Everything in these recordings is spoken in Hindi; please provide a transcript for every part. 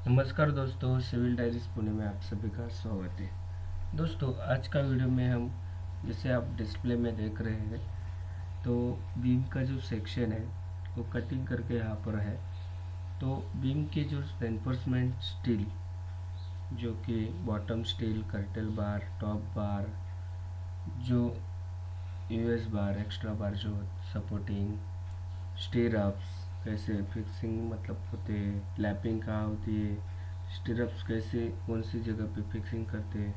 नमस्कार दोस्तों, सिविल डायरीज पुणे में आप सभी का स्वागत है। दोस्तों, आज का वीडियो में हम जैसे आप डिस्प्ले में देख रहे हैं तो बीम का जो सेक्शन है वो कटिंग करके यहाँ पर है। तो बीम के जो रेनफोर्समेंट स्टील जो कि बॉटम स्टील, कर्टेल बार, टॉप बार, जो यूएस बार, एक्स्ट्रा बार, जो सपोर्टिंग स्टीरअप्स कैसे फिक्सिंग मतलब होते हैं, लैपिंग कहाँ होती है, स्टीरअप्स कैसे कौन सी जगह पे फिक्सिंग करते हैं,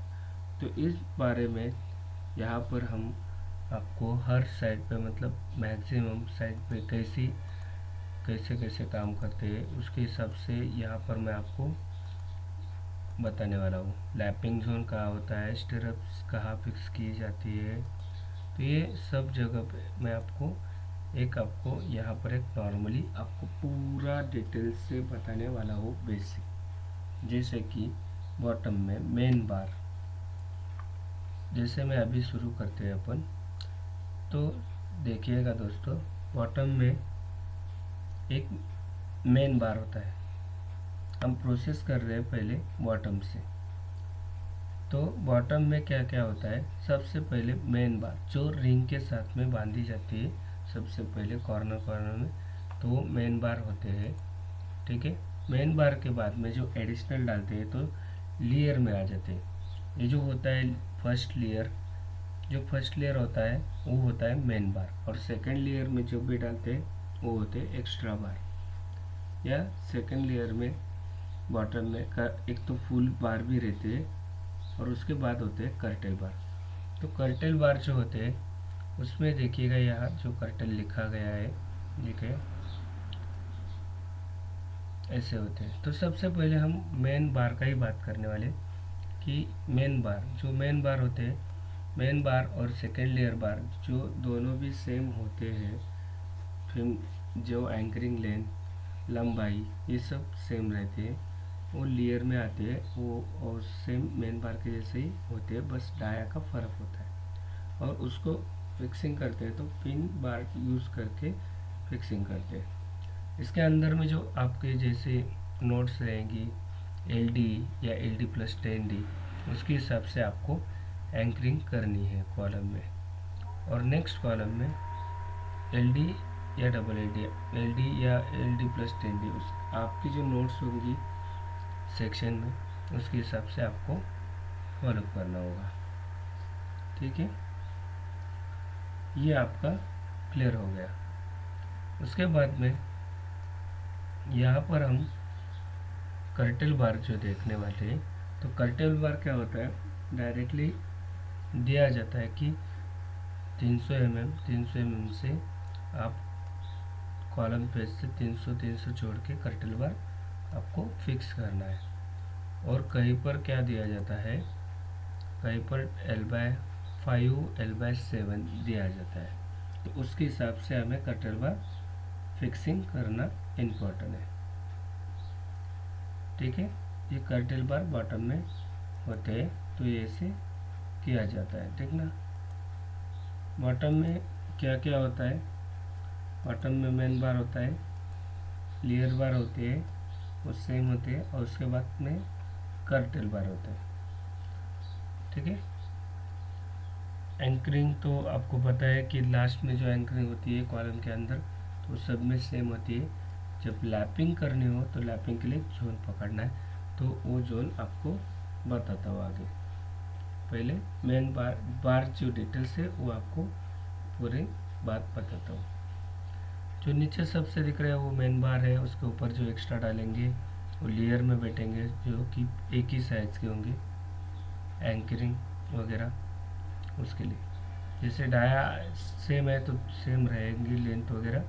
तो इस बारे में यहाँ पर हम आपको हर साइड पे मतलब मैक्सिमम साइड पे कैसे कैसे काम करते हैं उसके हिसाब से यहाँ पर मैं आपको बताने वाला हूँ। लैपिंग जोन कहाँ होता है, स्टीरअप्स कहाँ फिक्स की जाती है, तो ये सब जगह पे मैं आपको यहाँ पर एक नॉर्मली आपको पूरा डिटेल से बताने वाला हूँ बेसिक। जैसे कि बॉटम में मेन बार, जैसे मैं अभी शुरू करते हैं अपन, तो देखिएगा दोस्तों, बॉटम में एक मेन बार होता है। हम प्रोसेस कर रहे हैं पहले बॉटम से। तो बॉटम में क्या क्या होता है, सबसे पहले मेन बार जो रिंग के साथ में बांधी जाती है, सबसे पहले कॉर्नर में, तो वो मेन बार होते हैं। ठीक है। मेन बार के बाद में जो एडिशनल डालते हैं तो लेयर में आ जाते हैं। ये जो होता है फर्स्ट लेयर, जो फर्स्ट लेयर होता है वो होता है मेन बार, और सेकंड लेयर में जो भी डालते हैं वो होते हैं एक्स्ट्रा बार। या सेकंड लेयर में बॉटम में एक तो फुल बार भी रहते हैं, और उसके बाद होते हैं कर्टेल बार। तो कर्टेल बार जो होते हैं उसमें देखिएगा यहाँ जो कर्टेल लिखा गया है, ठीक है, ऐसे होते हैं। तो सबसे पहले हम मेन बार का ही बात करने वाले कि मेन बार, जो मेन बार होते हैं, मेन बार और सेकेंड लेयर बार जो दोनों भी सेम होते हैं, फिर जो एंकरिंग लेंथ, लंबाई, ये सब सेम रहते हैं, वो लेयर में आते हैं, वो और सेम मेन बार के जैसे ही होते हैं, बस डाया का फ़र्क होता है। और उसको फिक्सिंग करते हैं तो पिन बार यूज़ करके फिक्सिंग करते हैं। इसके अंदर में जो आपके जैसे नोट्स रहेंगी एलडी या एलडी प्लस 10D, उसके हिसाब से आपको एंकरिंग करनी है कॉलम में। और नेक्स्ट कॉलम में एलडी या डबल एलडी, एलडी या एलडी प्लस 10D, उस आपकी जो नोट्स होंगी सेक्शन में उसके हिसाब से आपको फॉलो करना होगा। ठीक है, ये आपका क्लियर हो गया। उसके बाद में यहाँ पर हम कर्टेल बार जो देखने वाले हैं, तो कर्टेल बार क्या होता है, डायरेक्टली दिया जाता है कि 300 mm से आप कॉलम पेज से 300 जोड़ के कर्टेल बार आपको फिक्स करना है। और कहीं पर क्या दिया जाता है, कहीं पर L/5, L/7 दिया जाता है, तो उसके हिसाब से हमें कर्टेल बार फिक्सिंग करना इम्पोर्टेंट है। ठीक है, ये कर्टेल बार बॉटम में होते हैं, तो ये ऐसे किया जाता है। ठीक ना। बॉटम में क्या क्या होता है, बॉटम में मेन बार होता है, लेयर बार होते हैं, वो सेम होते हैं, और उसके बाद में कर्टेल बार होता है। ठीक है। एंकरिंग तो आपको पता है कि लास्ट में जो एंकरिंग होती है कॉलम के अंदर, तो सब में सेम होती है। जब लैपिंग करनी हो तो लैपिंग के लिए जोन पकड़ना है, तो वो जोन आपको बताता हूँ आगे। पहले मेन बार जो डिटेल्स है वो आपको पूरी बात बताता हूँ। जो नीचे सबसे दिख रहा है वो मेन बार है, उसके ऊपर जो एक्स्ट्रा डालेंगे वो लेयर में बैठेंगे जो कि एक ही साइज के होंगे, एंकरिंग वगैरह उसके लिए। जैसे डाया सेम है तो सेम रहेंगी, लेंथ वगैरह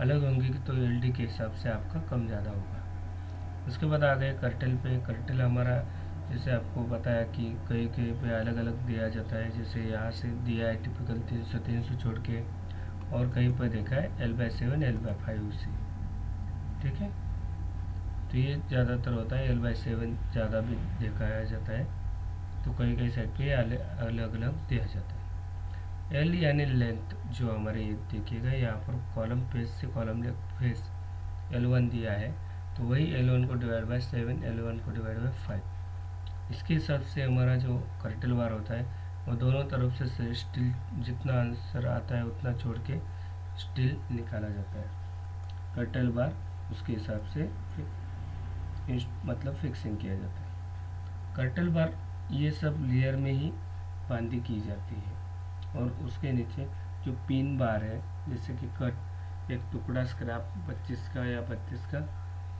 अलग होंगी तो एलडी के हिसाब से आपका कम ज़्यादा होगा। उसके बाद आ गए कर्टेल पे। कर्टेल हमारा जैसे आपको बताया कि कहीं कहीं पे अलग अलग दिया जाता है, जैसे यहाँ से दिया है टिपिकल 300 छोड़ के, और कहीं पर देखा है L/7, L/5 से। ठीक है, तो ये ज़्यादातर होता है, L/7 ज़्यादा भी दिखाया जाता है, तो कहीं कहीं साइड पे अलग अलग दिया जाता है। एल यानी लेंथ, जो हमारे ये देखिएगा यहाँ पर कॉलम पेज से कॉलम फेस L1 दिया है, तो वही L1 को डिवाइड बाय 7, L1 को डिवाइड बाय 5। इसके हिसाब से हमारा जो कर्टल बार होता है वो दोनों तरफ से स्टिल जितना आंसर आता है उतना छोड़ के स्टिल निकाला जाता है। कर्टल बार उसके हिसाब से मतलब फिक्सिंग किया जाता है। कर्टल बार ये सब लेयर में ही बांधी की जाती है और उसके नीचे जो पिन बार है, जैसे कि कट एक टुकड़ा स्क्रैप 25 का या 32 का,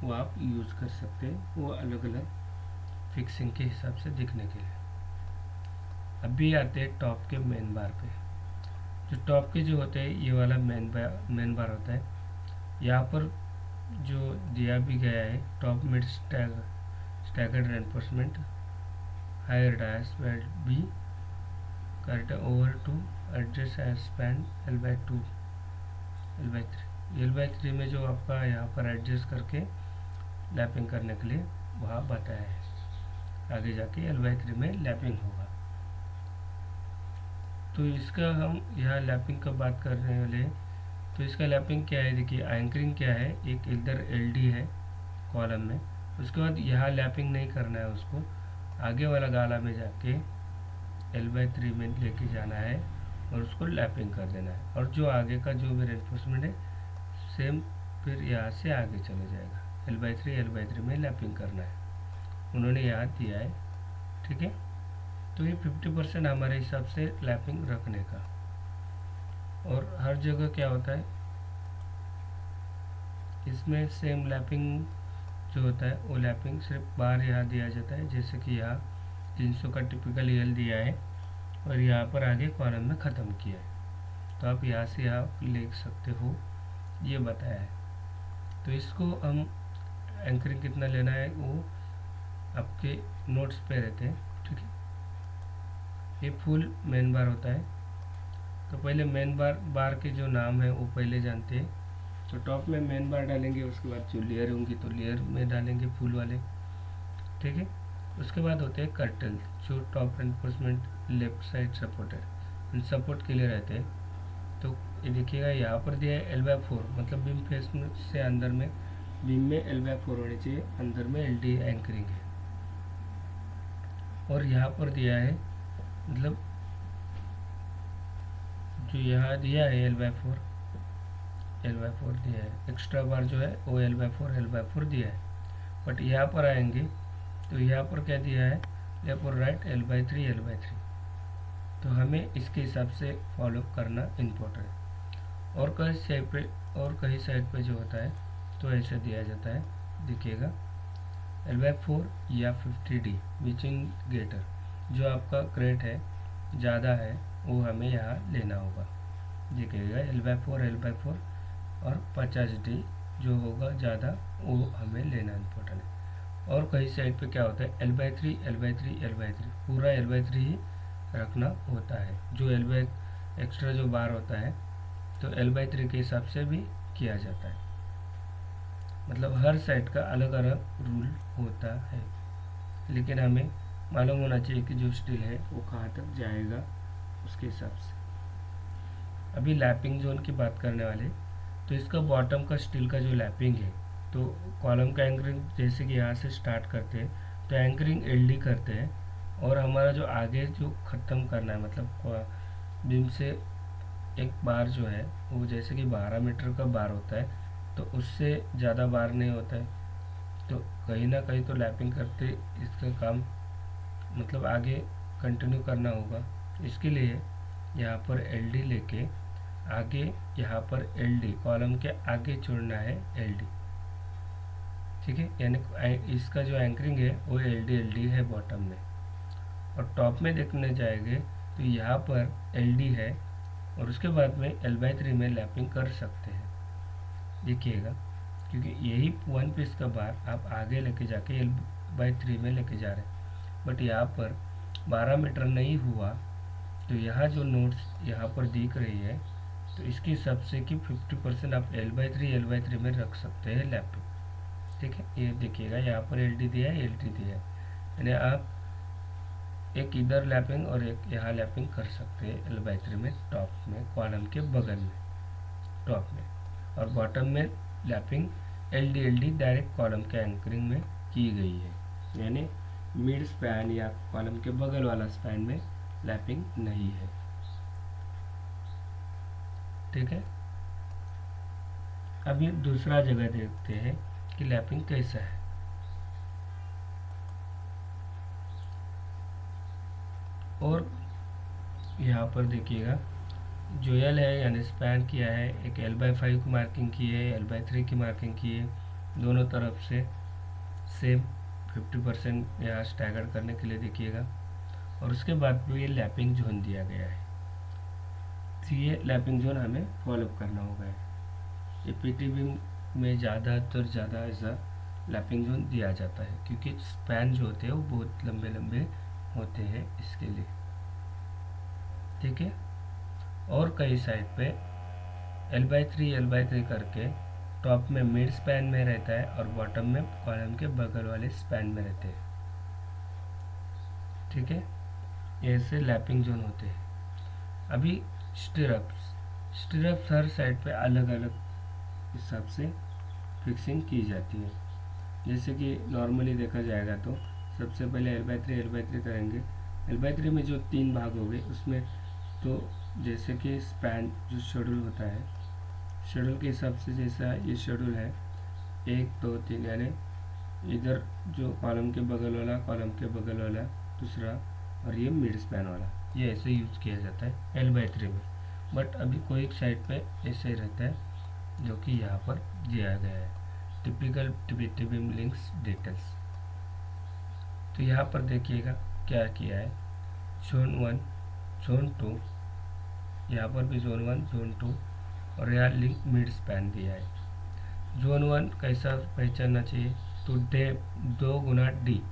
वो आप यूज़ कर सकते हैं, वो अलग अलग फिक्सिंग के हिसाब से दिखने के लिए। अभी आते हैं टॉप के मेन बार पे। जो टॉप के जो होते हैं, ये वाला मेन बार होता है। यहाँ पर जो दिया भी गया है, top mid staggered reinforcement higher dice will be correct over to adjust as span L/2 L/3 में जो आपका यहाँ पर एडजस्ट करके लैपिंग करने के लिए वहाँ बताया है। आगे जाके L/3 में लैपिंग होगा। तो इसका हम यहाँ लैपिंग का बात करने वाले हैं। तो इसका लैपिंग क्या है, देखिए एंकरिंग क्या है, एक इधर LD है कॉलम में, उसके बाद यहाँ लैपिंग नहीं करना है, उसको आगे वाला गाला में जाके L/3 में लेके जाना है और उसको लैपिंग कर देना है। और जो आगे का जो भी रेनफोर्समेंट है सेम फिर यहाँ से आगे चले जाएगा। L/3 में लैपिंग करना है, उन्होंने यहाँ दिया है, ठीक है। तो ये 50% हमारे हिसाब से लैपिंग रखने का। और हर जगह क्या होता है, इसमें सेम लैपिंग जो होता है वो लैपिंग सिर्फ बार यहाँ दिया जाता है, जैसे कि यहाँ 300 का टिपिकल EL दिया है और यहाँ पर आगे कॉलम में ख़त्म किया है। तो आप यहाँ से आप लिख सकते हो, ये बताया है। तो इसको हम एंकरिंग कितना लेना है वो आपके नोट्स पे रहते हैं, ठीक है। ये फुल मेन बार होता है। तो पहले मेन बार के जो नाम है वो पहले जानते हैं। तो टॉप में मेन बार डालेंगे, उसके बाद जो लेयर होंगी तो लेयर में डालेंगे फुल वाले, ठीक है। उसके बाद होते हैं कर्टल, जो top reinforcement left side supported support के लिए रहते हैं। तो ये देखिएगा यहाँ पर दिया है L/4, मतलब बीम फेस से अंदर में बीम में L/4 होनी चाहिए, अंदर में LD एंकरिंग है। और यहाँ पर दिया है, मतलब जो यहाँ दिया है L/4 दिया है, एक्स्ट्रा बार जो है वो L/4 दिया है। बट यहाँ पर आएंगे तो यहाँ पर क्या दिया है, लेफ्ट और राइट L/3 तो हमें इसके हिसाब से फॉलो करना इम्पोर्टेंट है। और कई साइड पे जो होता है तो ऐसे दिया जाता है, देखिएगा L/4 या 50D विचिंग गेटर, जो आपका क्रेट है ज़्यादा है वो हमें यहाँ लेना होगा। देखिएगा L/4 और 50D जो होगा ज़्यादा वो हमें लेना इम्पोर्टेंट है। और कई साइड पे क्या होता है L/3 पूरा L/3 ही रखना होता है। जो एक्स्ट्रा जो बार होता है तो L/3 के हिसाब से भी किया जाता है। मतलब हर साइड का अलग अलग रूल होता है, लेकिन हमें मालूम होना चाहिए कि जो स्टील है वो कहाँ तक जाएगा उसके हिसाब से। अभी लैपिंग जोन की बात करने वाले, तो इसका बॉटम का स्टील का जो लैपिंग है, तो कॉलम का एंकरिंग जैसे कि यहाँ से स्टार्ट करते हैं तो एंकरिंग LD करते हैं, और हमारा जो आगे जो ख़त्म करना है, मतलब बीम से एक बार जो है वो जैसे कि 12 मीटर का बार होता है, तो उससे ज़्यादा बार नहीं होता है। तो कहीं ना कहीं तो लैपिंग करते इसका काम मतलब आगे कंटिन्यू करना होगा। इसके लिए यहाँ पर LD लेके आगे यहाँ पर LD कॉलम के आगे छोड़ना है LD, ठीक है। यानी इसका जो एंकरिंग है वो LD है बॉटम में। और टॉप में देखने जाएंगे तो यहाँ पर LD है और उसके बाद में L/3 में लैपिंग कर सकते हैं, देखिएगा, क्योंकि यही 1 पीस का बार आप आगे लेके जाके L/3 में लेके जा रहे हैं। बट यहाँ पर 12 मीटर नहीं हुआ, तो यहाँ जो नोट्स यहाँ पर दिख रही है तो इसके हिसाब से कि 50% आप L/3 में रख सकते हैं लैपिंग, ठीक है। ये देखिएगा यहाँ पर LD दिया है, LD दिया है, यानी आप एक इधर लैपिंग और एक यहाँ लैपिंग कर सकते हैं L/3 में, टॉप में कॉलम के बगल में टॉप में, और बॉटम में लैपिंग LD डायरेक्ट कॉलम के एंकरिंग में की गई है, यानी मिड स्पैन या कॉलम के बगल वाला स्पैन में लैपिंग नहीं है। ठीक है, अब ये दूसरा जगह देखते हैं कि लैपिंग कैसा है। और यहाँ पर देखिएगा जो एल है यानी स्पैन किया है, एक L/5 की मार्किंग की है, L/3 की मार्किंग की है, दोनों तरफ से सेम 50% यहाँ स्टैगर्ड करने के लिए देखिएगा। और उसके बाद भी ये लैपिंग जोन दिया गया है, तो ये लैपिंग जोन हमें फॉलोअप करना होगा। ये PTB में ज़्यादा ऐसा लैपिंग जोन दिया जाता है, क्योंकि स्पैन जो होते हैं वो बहुत लंबे लंबे होते हैं इसके लिए। ठीक है, और कई साइड पे L/3 करके टॉप में मिड स्पैन में रहता है और बॉटम में कॉलम के बगल वाले स्पैन में रहते हैं। ठीक है, ऐसे लैपिंग जोन होते हैं। अभी स्टिरप्स हर साइड पे अलग अलग हिसाब से फिक्सिंग की जाती है। जैसे कि नॉर्मली देखा जाएगा तो सबसे पहले L/3 करेंगे। L/3 में जो 3 भाग हो गए उसमें तो जैसे कि स्पैन जो शेड्यूल होता है, शेड्यूल के हिसाब से जैसा ये शेड्यूल है 1 2 3, यानी इधर जो कॉलम के बगल वाला दूसरा, और ये मिड स्पैन वाला, ये ऐसे यूज किया जाता है L/3 में। बट अभी कोई साइड पे ऐसे ही रहता है जो कि यहाँ पर दिया गया है, टिपिकल PTB लिंक्स डिटेल्स। तो यहाँ पर देखिएगा क्या किया है, जोन 1 जोन 2, यहाँ पर भी जोन 1 जोन 2, और यहाँ लिंक मिड स्पैन दिया है। जोन 1 कैसा पहचानना चाहिए, तो 2 गुना डी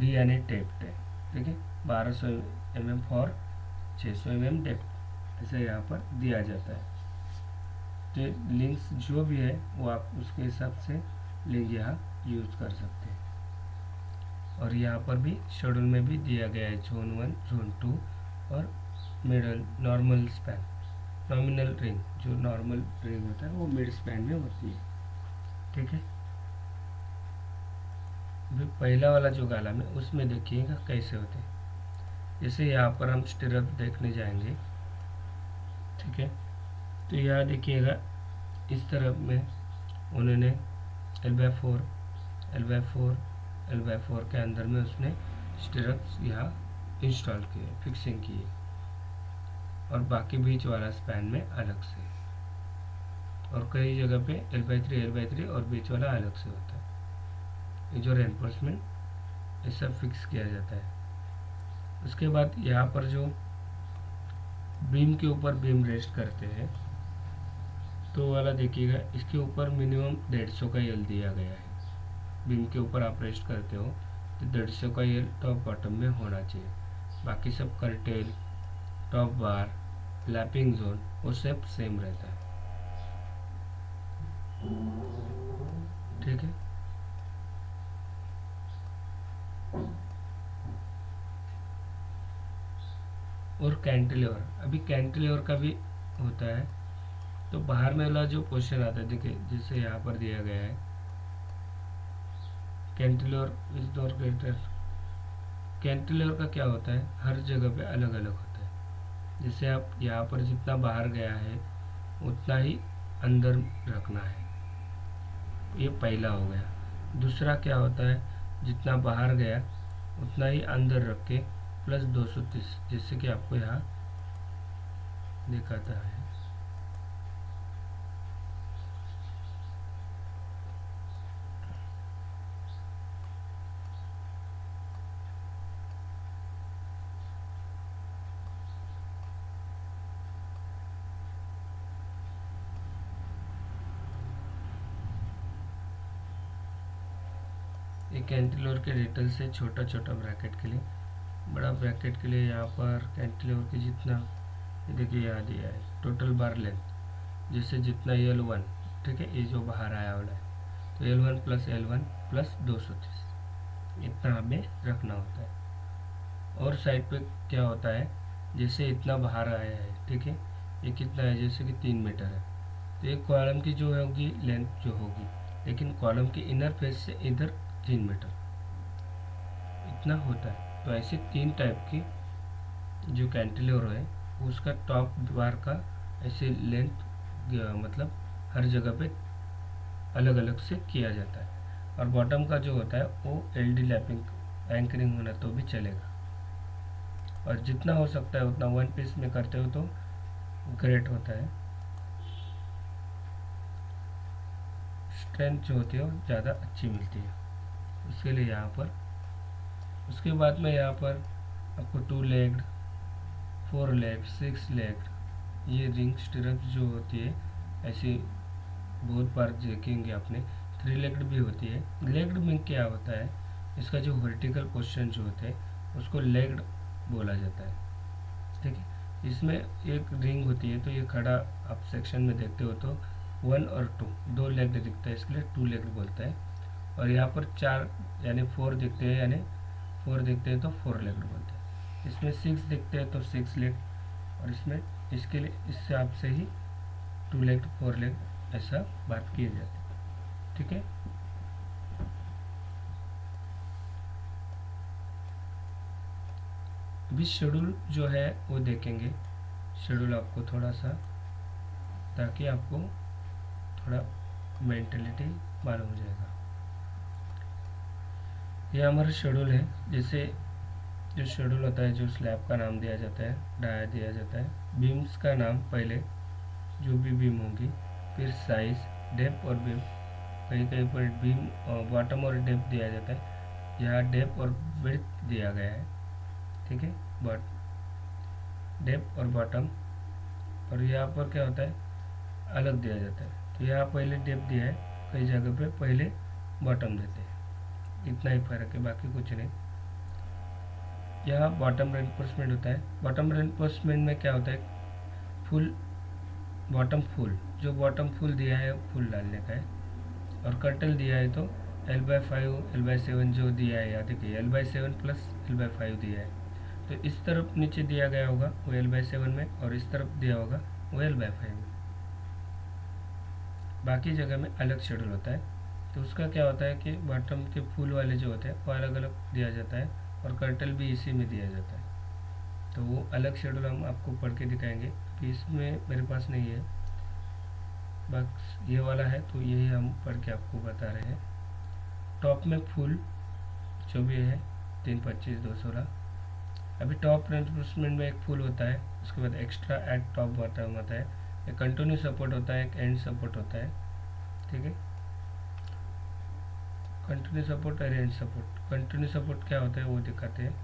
यानी डेप्थ है। ठीक है, 1200 mm फॉर 600 mm डेप्थ, ऐसे यहाँ पर दिया जाता है। तो लिंक्स जो भी है वो आप उसके हिसाब से लिंक यहाँ यूज कर सकते हैं। और यहाँ पर भी शेड्यूल में भी दिया गया है जोन 1 जोन 2 और middle normal span, nominal ring, जो नॉर्मल रिंग होता है वो मिड स्पैन में होती है। ठीक है, अभी पहला वाला जो कॉलम है उसमें देखिएगा कैसे होते हैं। जैसे यहाँ पर हम स्टिरअप देखने जाएंगे। ठीक है, तो यहाँ देखिएगा इस तरफ में उन्होंने L/4 के अंदर में उसने स्टिरअप्स यहाँ इंस्टॉल किए, फिक्सिंग किए, और बाकी बीच वाला स्पैन में अलग से, और कई जगह पे L/3 और बीच वाला अलग से होता है। ये जो रेनफोर्समेंट ये सब फिक्स किया जाता है। उसके बाद यहाँ पर जो बीम के ऊपर बीम रेस्ट करते हैं तो वाला देखिएगा, इसके ऊपर मिनिमम 150 का यल दिया गया है। बीम के ऊपर आप रेस्ट करते हो तो 150 का यल टॉप बॉटम में होना चाहिए। बाकी सब कर्टेल, टॉप बार, लैपिंग जोन वो सब सेम रहता है। ठीक है, और कैंटिलीवर, अभी कैंटिलीवर का भी होता है। तो बाहर में वाला जो पोर्शन आता है, देखिए जिसे यहाँ पर दिया गया है, cantilever is door greater. Cantilever का क्या होता है, हर जगह पे अलग अलग होता है। जैसे आप यहाँ पर जितना बाहर गया है उतना ही अंदर रखना है, ये पहला हो गया। दूसरा क्या होता है, जितना बाहर गया उतना ही अंदर रख के प्लस 230, जैसे कि आपको यहाँ दिखाता है। एक कैंटिलीवर के डिटेल से छोटा छोटा ब्रैकेट के लिए, बड़ा ब्रैकेट के लिए यहाँ पर कैंटिलीवर की जितना, ये देखिए यहाँ दिया है टोटल बार लेंथ, जैसे जितना L1, ठीक है, ये जो बाहर आया वाला है, तो L1 प्लस 230 इतना हमें रखना होता है। और साइड पे क्या होता है, जैसे इतना बाहर आया है, ठीक है, ये कितना है, जैसे कि 3 मीटर है, तो एक कॉलम की जो होगी लेंथ जो होगी लेकिन कॉलम के इनर फेस से इधर 3 मीटर इतना होता है। तो ऐसे 3 टाइप की जो कैंटिलीवर है उसका टॉप बार का ऐसे लेंथ मतलब हर जगह पे अलग अलग से किया जाता है। और बॉटम का जो होता है वो एलडी लैपिंग एंकरिंग होना तो भी चलेगा, और जितना हो सकता है उतना वन पीस में करते हो तो ग्रेट होता है, स्ट्रेंथ जो होती है वो ज़्यादा अच्छी मिलती है। उसके लिए यहाँ पर उसके बाद में यहाँ पर आपको 2 लेग्ड 4 लेग 6 लेग ये रिंग स्टिरप्स जो होती है ऐसी बहुत बार देखेंगे आपने। 3 लेग्ड भी होती है। लेग्ड में क्या होता है, इसका जो वर्टिकल पोजीशन जो होता है उसको लेग्ड बोला जाता है। ठीक है, इसमें एक रिंग होती है तो ये खड़ा आप सेक्शन में देखते हो तो 1 और 2 2 लेग्ड दिखता है, इसके लिए 2 लेग्ड बोलता है। और यहाँ पर 4 यानी 4 दिखते हैं, यानी 4 दिखते हैं तो 4 लेग्ड बोलते हैं। इसमें 6 दिखते हैं तो 6 लेग, और इसमें इसके लिए इस हिसाब से ही 2 लेग 4 लेग ऐसा बात की जाती है। ठीक है, अभी शेड्यूल जो है वो देखेंगे। शेड्यूल आपको थोड़ा सा, ताकि आपको थोड़ा मेंटलिटी मालूम हो जाएगा। ये हमारा शेड्यूल है। जैसे जो शेड्यूल होता है, जो स्लैब का नाम दिया जाता है, डाया दिया जाता है, बीम्स का नाम पहले जो भी बीम होंगी, फिर साइज, डेप्थ और बीम, कहीं कहीं पर बीम बॉटम और डेप्थ दिया जाता है, यहाँ डेप्थ और विड्थ दिया गया है। ठीक है, बट डेप्थ और बॉटम, और यहाँ पर क्या होता है अलग दिया जाता है। तो यहाँ पहले डेप्थ दिया है, कई जगह पे पहले बॉटम देते हैं, इतना ही फर्क है, बाकी कुछ नहीं। यहाँ बॉटम रेनफोर्समेंट होता है। बॉटम रेनफोर्समेंट में क्या होता है, फुल बॉटम फुल, जो बॉटम फुल दिया है फुल डालने का है, और कर्टल दिया है तो L/5 L/7 जो दिया है, यहाँ देखिए L/7 प्लस L/5 दिया है। तो इस तरफ नीचे दिया गया होगा वो L/7 में, और इस तरफ दिया होगा वो L/5 में। बाकी जगह में अलग शेड्यूल होता है। तो उसका क्या होता है कि बॉटम के फुल वाले जो होते हैं वो अलग अलग दिया जाता है, और कर्टल भी इसी में दिया जाता है। तो वो अलग शेड्यूल हम आपको पढ़ के दिखाएंगे, कि इसमें मेरे पास नहीं है, बस ये वाला है, तो यही हम पढ़ के आपको बता रहे हैं। टॉप में फुल जो भी है 3 25 216। अभी टॉप रेनफोर्समेंट में एक फुल होता है, उसके बाद एक्स्ट्रा एट टॉप बॉटम होता है, एक कंटिन्यू सपोर्ट होता है, एक एंड सपोर्ट होता है। ठीक है, कंटिन्यू सपोर्ट और एंड सपोर्ट। कंटिन्यू सपोर्ट क्या होता है वो दिखाते हैं।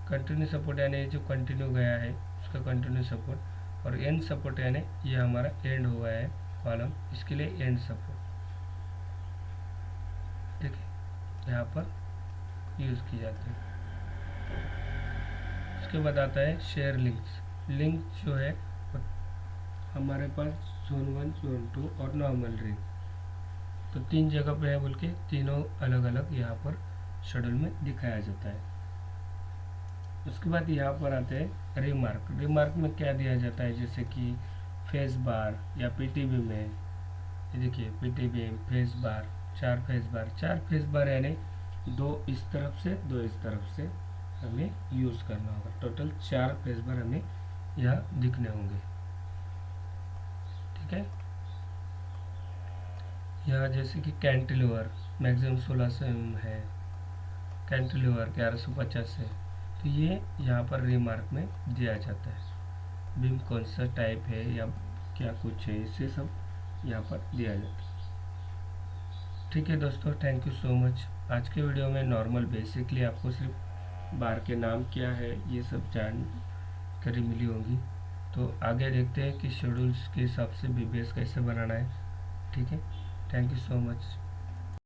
कंटिन्यू सपोर्ट यानी जो कंटिन्यू गया है उसका कंटिन्यू सपोर्ट, और एंड सपोर्ट यानी ये हमारा एंड हुआ है कॉलम, इसके लिए एंड सपोर्ट। ठीक है, यहाँ पर यूज़ की जाती है। उसके बाद आता है शेयर लिंक्स। लिंक जो है हमारे पास जोन 1 जोन 2 और नॉर्मल रिंग, तो 3 जगह पे है बोल के तीनों अलग अलग यहाँ पर शेड्यूल में दिखाया जाता है। उसके बाद यहाँ पर आते हैं रिमार्क। रिमार्क में क्या दिया जाता है, जैसे कि फेस बार या पीटीबी में, ये देखिए पीटीबी फेस बार, 4 फेस बार। 4 फेस बार यानी 2 इस तरफ से 2 इस तरफ से हमें यूज़ करना होगा। टोटल 4 फेस बार हमें यहाँ दिखने होंगे। ठीक है, यहाँ जैसे कि कैंटिलीवर मैक्सिमम 1600 है, कैंटिलीवर 1150 है, तो ये यहाँ पर रिमार्क में दिया जाता है। बीम कौन सा टाइप है या क्या कुछ है, इसे सब यहाँ पर दिया जाता है। ठीक है दोस्तों, थैंक यू सो मच। आज के वीडियो में नॉर्मल बेसिकली आपको सिर्फ बार के नाम क्या है ये सब जानकारी मिली होगी। तो आगे देखते हैं कि शेड्यूल्स के हिसाब से बीबीएस कैसे बनाना है। ठीक है, थैंक यू सो मच।